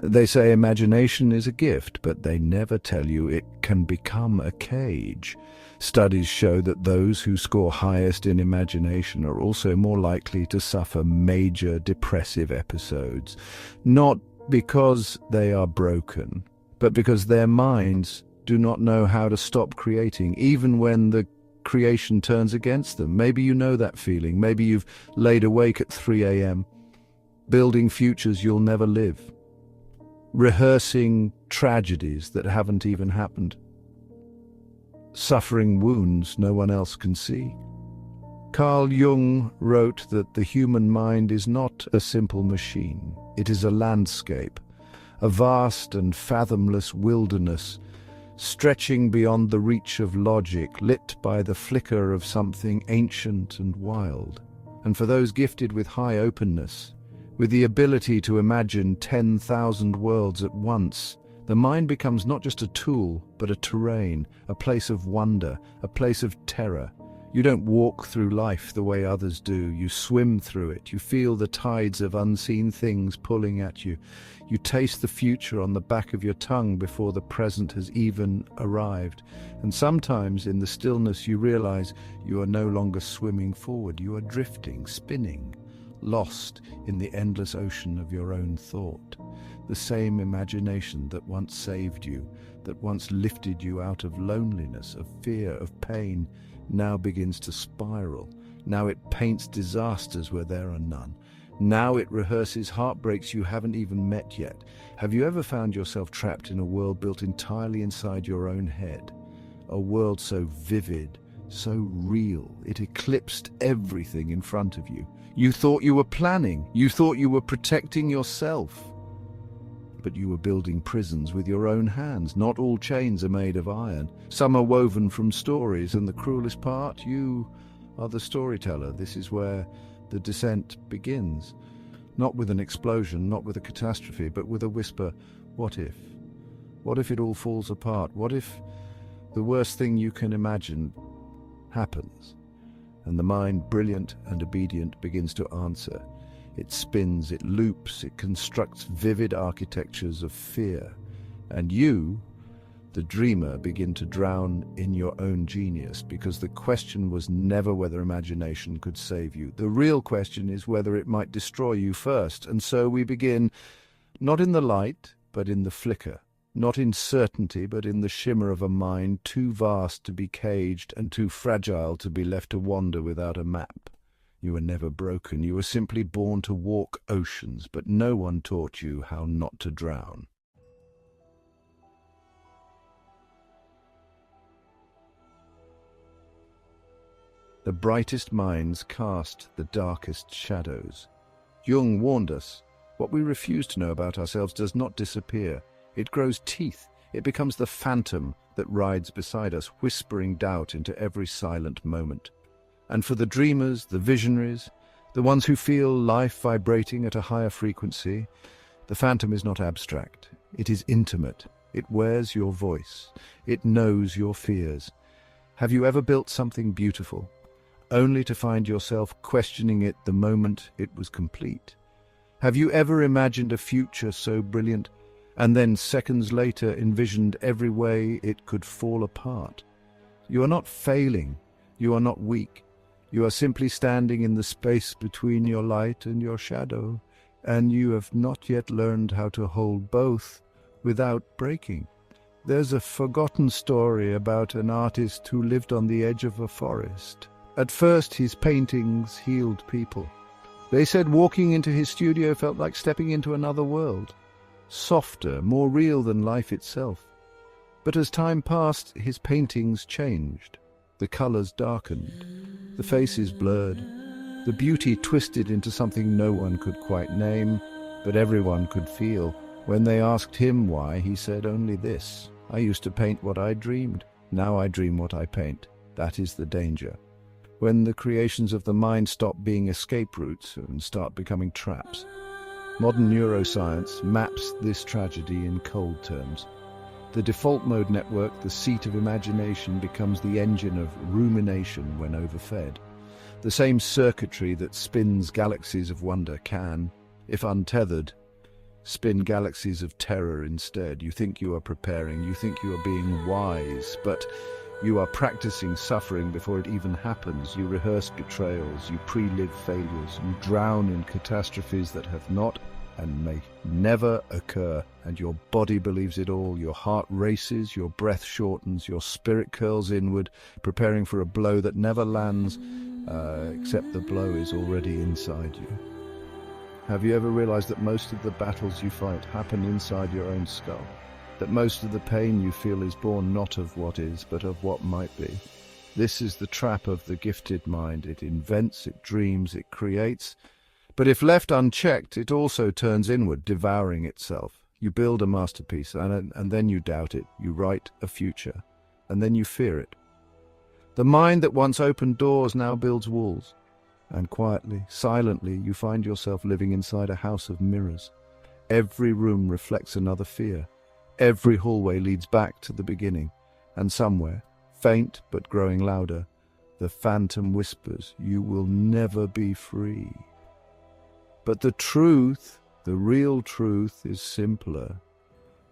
They say imagination is a gift, but they never tell you it can become a cage. Studies show that those who score highest in imagination are also more likely to suffer major depressive episodes, not because they are broken, but because their minds do not know how to stop creating, even when the creation turns against them. Maybe you know that feeling. Maybe you've laid awake at 3 a.m., building futures you'll never live, rehearsing tragedies that haven't even happened, suffering wounds no one else can see. Carl Jung wrote that the human mind is not a simple machine. It is a landscape, a vast and fathomless wilderness, stretching beyond the reach of logic, lit by the flicker of something ancient and wild. And for those gifted with high openness, with the ability to imagine 10,000 worlds at once, the mind becomes not just a tool, but a terrain, a place of wonder, a place of terror. You don't walk through life the way others do. You swim through it. You feel the tides of unseen things pulling at you. You taste the future on the back of your tongue before the present has even arrived. And sometimes in the stillness you realize you are no longer swimming forward. You are drifting, spinning, lost in the endless ocean of your own thought. The same imagination that once saved you, that once lifted you out of loneliness, of fear, of pain, now begins to spiral. Now it paints disasters where there are none. Now it rehearses heartbreaks you haven't even met yet. Have you ever found yourself trapped in a world built entirely inside your own head? A world so vivid, so real, it eclipsed everything in front of you. You thought you were planning. You thought you were protecting yourself. But you were building prisons with your own hands. Not all chains are made of iron. Some are woven from stories, and the cruelest part, you are the storyteller. This is where the descent begins. Not with an explosion, not with a catastrophe, but with a whisper, what if? What if it all falls apart? What if the worst thing you can imagine happens? And the mind, brilliant and obedient, begins to answer. It spins, it loops, it constructs vivid architectures of fear. And you, the dreamer, begin to drown in your own genius, because the question was never whether imagination could save you. The real question is whether it might destroy you first. And so we begin, not in the light, but in the flicker. Not in certainty, but in the shimmer of a mind too vast to be caged and too fragile to be left to wander without a map. You were never broken. You were simply born to walk oceans, but no one taught you how not to drown. The brightest minds cast the darkest shadows. Jung warned us, what we refuse to know about ourselves does not disappear. It grows teeth. It becomes the phantom that rides beside us, whispering doubt into every silent moment. And for the dreamers, the visionaries, the ones who feel life vibrating at a higher frequency, the phantom is not abstract. It is intimate. It wears your voice. It knows your fears. Have you ever built something beautiful, only to find yourself questioning it the moment it was complete? Have you ever imagined a future so brilliant, and then seconds later envisioned every way it could fall apart? You are not failing. You are not weak. You are simply standing in the space between your light and your shadow, and you have not yet learned how to hold both without breaking. There's a forgotten story about an artist who lived on the edge of a forest. At first, his paintings healed people. They said walking into his studio felt like stepping into another world, softer, more real than life itself. But as time passed, his paintings changed. The colors darkened, the faces blurred, the beauty twisted into something no one could quite name, but everyone could feel. When they asked him why, he said only this: I used to paint what I dreamed. Now I dream what I paint. That is the danger. When the creations of the mind stop being escape routes and start becoming traps. Modern neuroscience maps this tragedy in cold terms. The default mode network, the seat of imagination, becomes the engine of rumination when overfed. The same circuitry that spins galaxies of wonder can, if untethered, spin galaxies of terror instead. You think you are preparing, you think you are being wise, but you are practicing suffering before it even happens. You rehearse betrayals, you pre-live failures, you drown in catastrophes that have not and may never occur, and your body believes it all. Your heart races, your breath shortens, your spirit curls inward, preparing for a blow that never lands, except the blow is already inside you. Have you ever realized that most of the battles you fight happen inside your own skull? That most of the pain you feel is born not of what is, but of what might be? This is the trap of the gifted mind. It invents, it dreams, it creates, but if left unchecked, it also turns inward, devouring itself. You build a masterpiece, and then you doubt it. You write a future, and then you fear it. The mind that once opened doors now builds walls. And quietly, silently, you find yourself living inside a house of mirrors. Every room reflects another fear. Every hallway leads back to the beginning. And somewhere, faint but growing louder, the phantom whispers, "You will never be free." But the truth, the real truth, is simpler.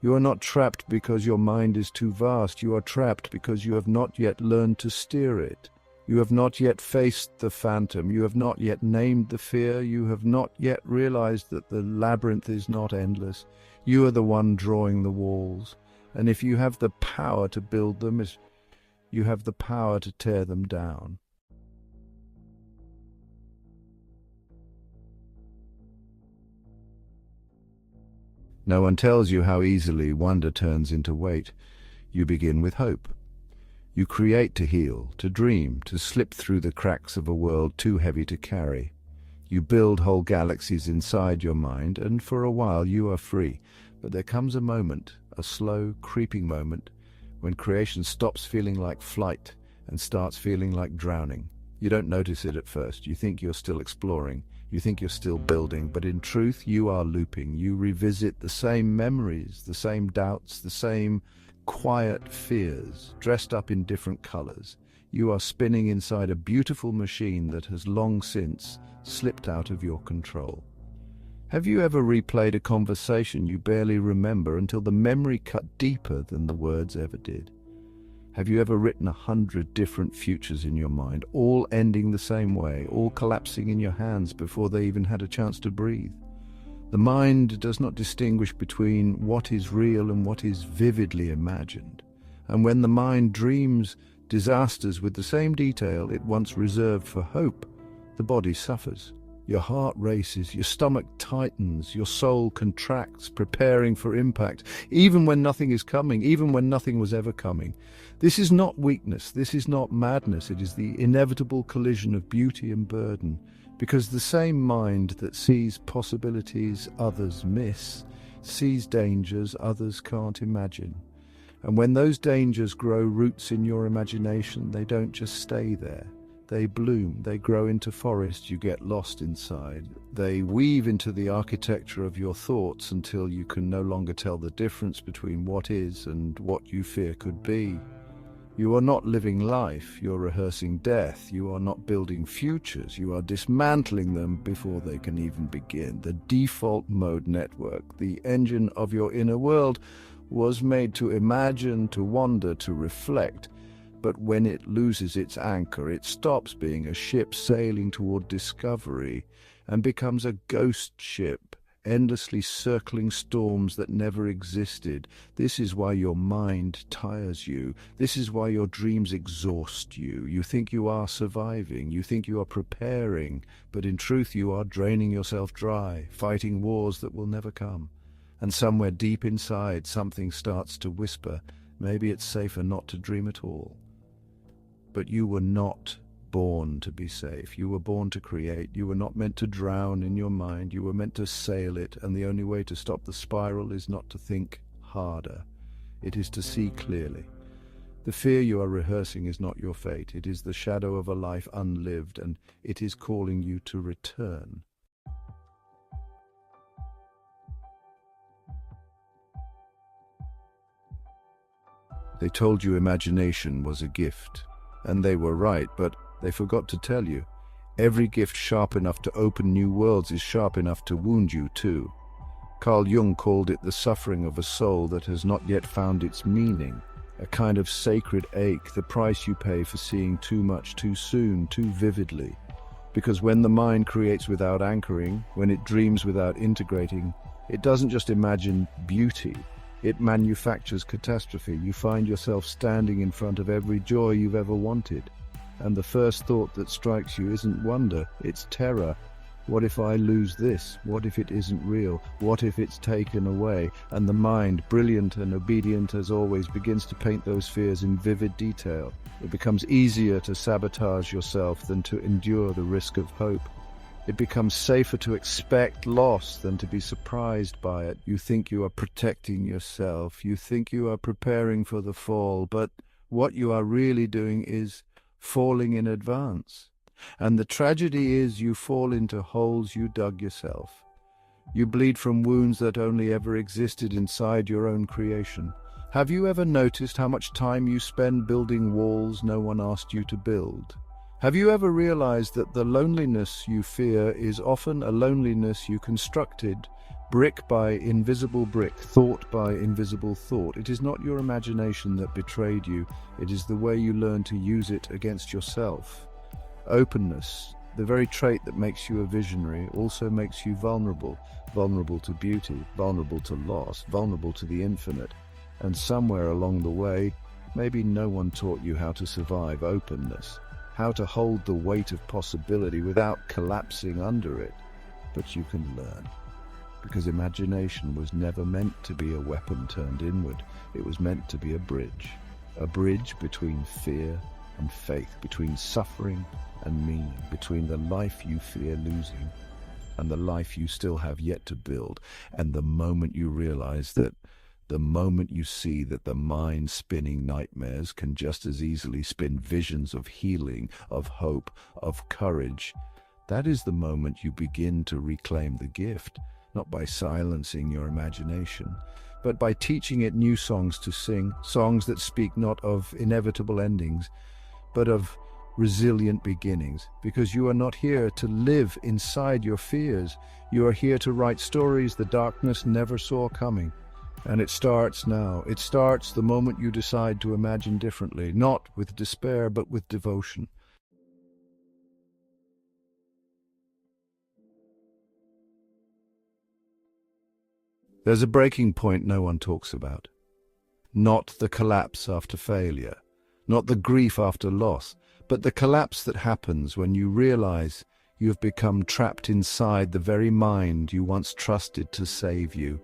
You are not trapped because your mind is too vast. You are trapped because you have not yet learned to steer it. You have not yet faced the phantom. You have not yet named the fear. You have not yet realized that the labyrinth is not endless. You are the one drawing the walls. And if you have the power to build them, you have the power to tear them down. No one tells you how easily wonder turns into weight. You begin with hope. You create to heal, to dream, to slip through the cracks of a world too heavy to carry. You build whole galaxies inside your mind, and for a while you are free. But there comes a moment, a slow, creeping moment, when creation stops feeling like flight and starts feeling like drowning. You don't notice it at first. You think you're still exploring. You think you're still building, but in truth you are looping. You revisit the same memories, the same doubts, the same quiet fears, dressed up in different colors. You are spinning inside a beautiful machine that has long since slipped out of your control. Have you ever replayed a conversation you barely remember until the memory cut deeper than the words ever did? Have you ever written 100 different futures in your mind, all ending the same way, all collapsing in your hands before they even had a chance to breathe? The mind does not distinguish between what is real and what is vividly imagined. And when the mind dreams disasters with the same detail it once reserved for hope, the body suffers. Your heart races, your stomach tightens, your soul contracts, preparing for impact, even when nothing is coming, even when nothing was ever coming. This is not weakness, this is not madness, it is the inevitable collision of beauty and burden, because the same mind that sees possibilities others miss, sees dangers others can't imagine. And when those dangers grow roots in your imagination, they don't just stay there. They bloom, they grow into forests you get lost inside. They weave into the architecture of your thoughts until you can no longer tell the difference between what is and what you fear could be. You are not living life, you're rehearsing death. You are not building futures, you are dismantling them before they can even begin. The default mode network, the engine of your inner world, was made to imagine, to wonder, to reflect. But when it loses its anchor, it stops being a ship sailing toward discovery and becomes a ghost ship, endlessly circling storms that never existed. This is why your mind tires you. This is why your dreams exhaust you. You think you are surviving. You think you are preparing. But in truth, you are draining yourself dry, fighting wars that will never come. And somewhere deep inside, something starts to whisper, maybe it's safer not to dream at all. But you were not born to be safe. You were born to create. You were not meant to drown in your mind. You were meant to sail it, and the only way to stop the spiral is not to think harder. It is to see clearly. The fear you are rehearsing is not your fate. It is the shadow of a life unlived, and it is calling you to return. They told you imagination was a gift. And they were right, but they forgot to tell you. Every gift sharp enough to open new worlds is sharp enough to wound you too. Carl Jung called it the suffering of a soul that has not yet found its meaning, a kind of sacred ache, the price you pay for seeing too much too soon, too vividly. Because when the mind creates without anchoring, when it dreams without integrating, it doesn't just imagine beauty, it manufactures catastrophe. You find yourself standing in front of every joy you've ever wanted, and the first thought that strikes you isn't wonder, it's terror. What if I lose this? What if it isn't real? What if it's taken away? And the mind, brilliant and obedient as always, begins to paint those fears in vivid detail. It becomes easier to sabotage yourself than to endure the risk of hope. It becomes safer to expect loss than to be surprised by it. You think you are protecting yourself. You think you are preparing for the fall, but what you are really doing is falling in advance. And the tragedy is you fall into holes you dug yourself. You bleed from wounds that only ever existed inside your own creation. Have you ever noticed how much time you spend building walls no one asked you to build? Have you ever realized that the loneliness you fear is often a loneliness you constructed, brick by invisible brick, thought by invisible thought? It is not your imagination that betrayed you, it is the way you learn to use it against yourself. Openness, the very trait that makes you a visionary, also makes you vulnerable. Vulnerable to beauty, vulnerable to loss, vulnerable to the infinite. And somewhere along the way, maybe no one taught you how to survive openness, how to hold the weight of possibility without collapsing under it. But you can learn. Because imagination was never meant to be a weapon turned inward. It was meant to be a bridge between fear and faith, between suffering and meaning, between the life you fear losing and the life you still have yet to build. And the moment you realize that, the moment you see that the mind spinning nightmares can just as easily spin visions of healing, of hope, of courage, that is the moment you begin to reclaim the gift, not by silencing your imagination, but by teaching it new songs to sing, songs that speak not of inevitable endings, but of resilient beginnings, because you are not here to live inside your fears. You are here to write stories the darkness never saw coming. And it starts now. It starts the moment you decide to imagine differently, not with despair, but with devotion. There's a breaking point no one talks about. Not the collapse after failure, not the grief after loss, but the collapse that happens when you realize you have become trapped inside the very mind you once trusted to save you.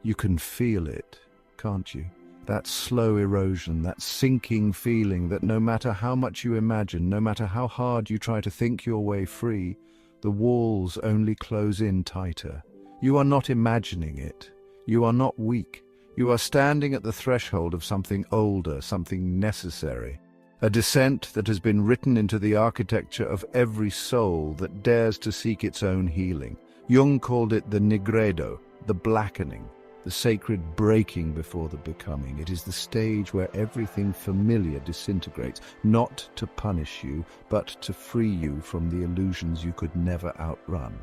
You can feel it, can't you? That slow erosion, that sinking feeling that no matter how much you imagine, no matter how hard you try to think your way free, the walls only close in tighter. You are not imagining it. You are not weak. You are standing at the threshold of something older, something necessary. A descent that has been written into the architecture of every soul that dares to seek its own healing. Jung called it the nigredo, the blackening, the sacred breaking before the becoming. It is the stage where everything familiar disintegrates, not to punish you, but to free you from the illusions you could never outrun.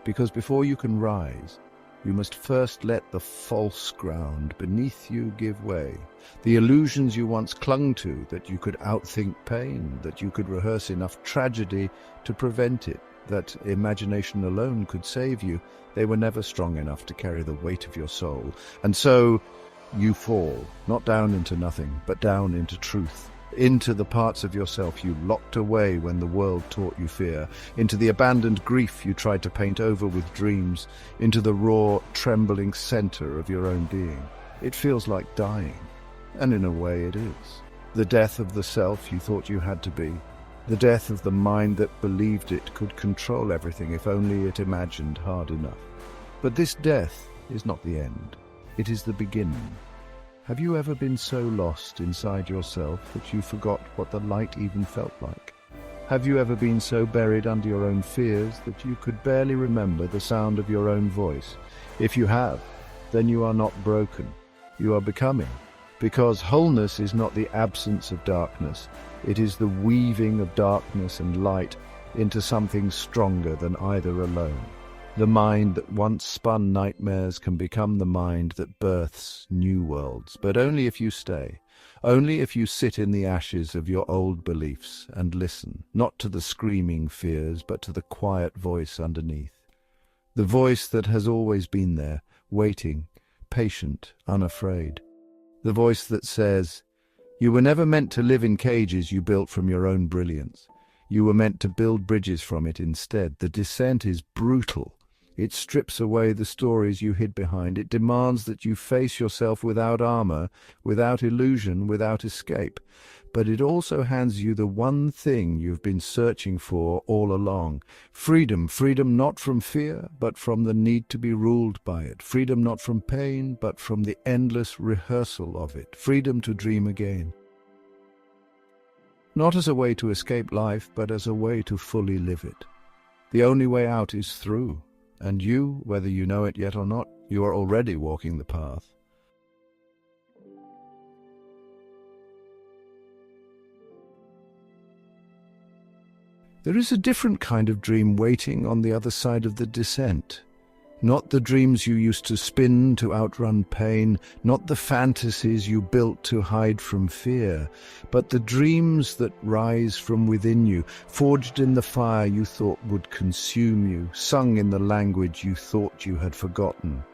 Because before you can rise, you must first let the false ground beneath you give way. The illusions you once clung to, that you could outthink pain, that you could rehearse enough tragedy to prevent it, that imagination alone could save you, they were never strong enough to carry the weight of your soul. And so you fall, not down into nothing, but down into truth. Into the parts of yourself you locked away when the world taught you fear, into the abandoned grief you tried to paint over with dreams, into the raw, trembling center of your own being. It feels like dying, and in a way it is. The death of the self you thought you had to be, the death of the mind that believed it could control everything if only it imagined hard enough. But this death is not the end, it is the beginning. Have you ever been so lost inside yourself that you forgot what the light even felt like? Have you ever been so buried under your own fears that you could barely remember the sound of your own voice? If you have, then you are not broken. You are becoming. Because wholeness is not the absence of darkness. It is the weaving of darkness and light into something stronger than either alone. The mind that once spun nightmares can become the mind that births new worlds, but only if you stay. Only if you sit in the ashes of your old beliefs and listen, not to the screaming fears, but to the quiet voice underneath. The voice that has always been there, waiting, patient, unafraid. The voice that says, "You were never meant to live in cages you built from your own brilliance. You were meant to build bridges from it instead." The descent is brutal. It strips away the stories you hid behind. It demands that you face yourself without armor, without illusion, without escape. But it also hands you the one thing you've been searching for all along. Freedom. Freedom not from fear, but from the need to be ruled by it. Freedom not from pain, but from the endless rehearsal of it. Freedom to dream again. Not as a way to escape life, but as a way to fully live it. The only way out is through. And you, whether you know it yet or not, you are already walking the path. There is a different kind of dream waiting on the other side of the descent. Not the dreams you used to spin to outrun pain, not the fantasies you built to hide from fear, but the dreams that rise from within you, forged in the fire you thought would consume you, sung in the language you thought you had forgotten.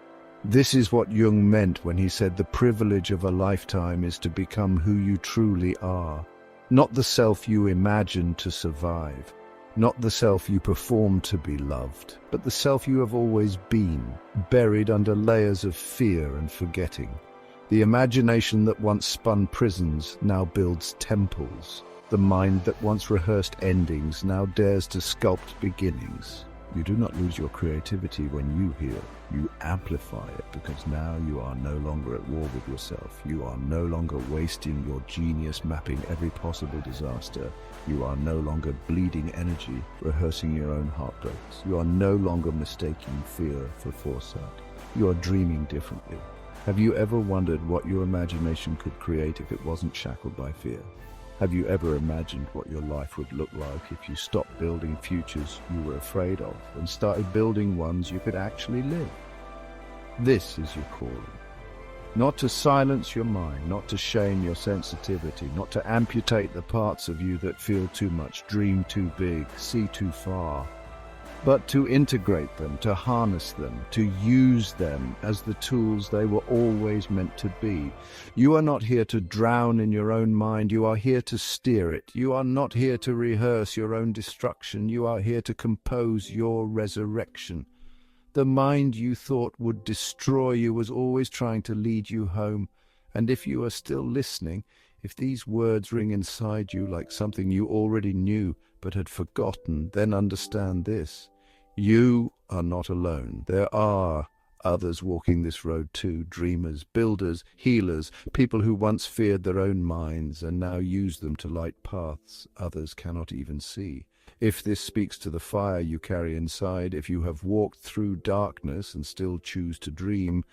This is what Jung meant when he said the privilege of a lifetime is to become who you truly are, not the self you imagined to survive. Not the self you perform to be loved, but the self you have always been, buried under layers of fear and forgetting. The imagination that once spun prisons now builds temples. The mind that once rehearsed endings now dares to sculpt beginnings. You do not lose your creativity when you heal. You amplify it because now you are no longer at war with yourself. You are no longer wasting your genius mapping every possible disaster. You are no longer bleeding energy, rehearsing your own heartbreaks. You are no longer mistaking fear for foresight. You are dreaming differently. Have you ever wondered what your imagination could create if it wasn't shackled by fear? Have you ever imagined what your life would look like if you stopped building futures you were afraid of and started building ones you could actually live? This is your calling. Not to silence your mind, not to shame your sensitivity, not to amputate the parts of you that feel too much, dream too big, see too far, but to integrate them, to harness them, to use them as the tools they were always meant to be. You are not here to drown in your own mind, you are here to steer it. You are not here to rehearse your own destruction, you are here to compose your resurrection. The mind you thought would destroy you was always trying to lead you home. And if you are still listening, if these words ring inside you like something you already knew but had forgotten, then understand this. You are not alone. There are others walking this road too, dreamers, builders, healers, people who once feared their own minds and now use them to light paths others cannot even see. If this speaks to the fire you carry inside, if you have walked through darkness and still choose to dream,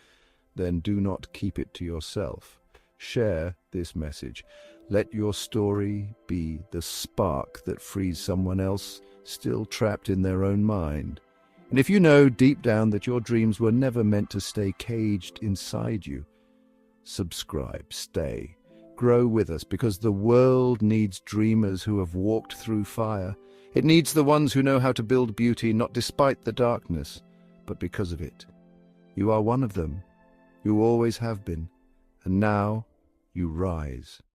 then do not keep it to yourself. Share this message. Let your story be the spark that frees someone else still trapped in their own mind. And if you know deep down that your dreams were never meant to stay caged inside you, subscribe, stay, grow with us, because the world needs dreamers who have walked through fire. It needs the ones who know how to build beauty, not despite the darkness, but because of it. You are one of them. You always have been. And now you rise.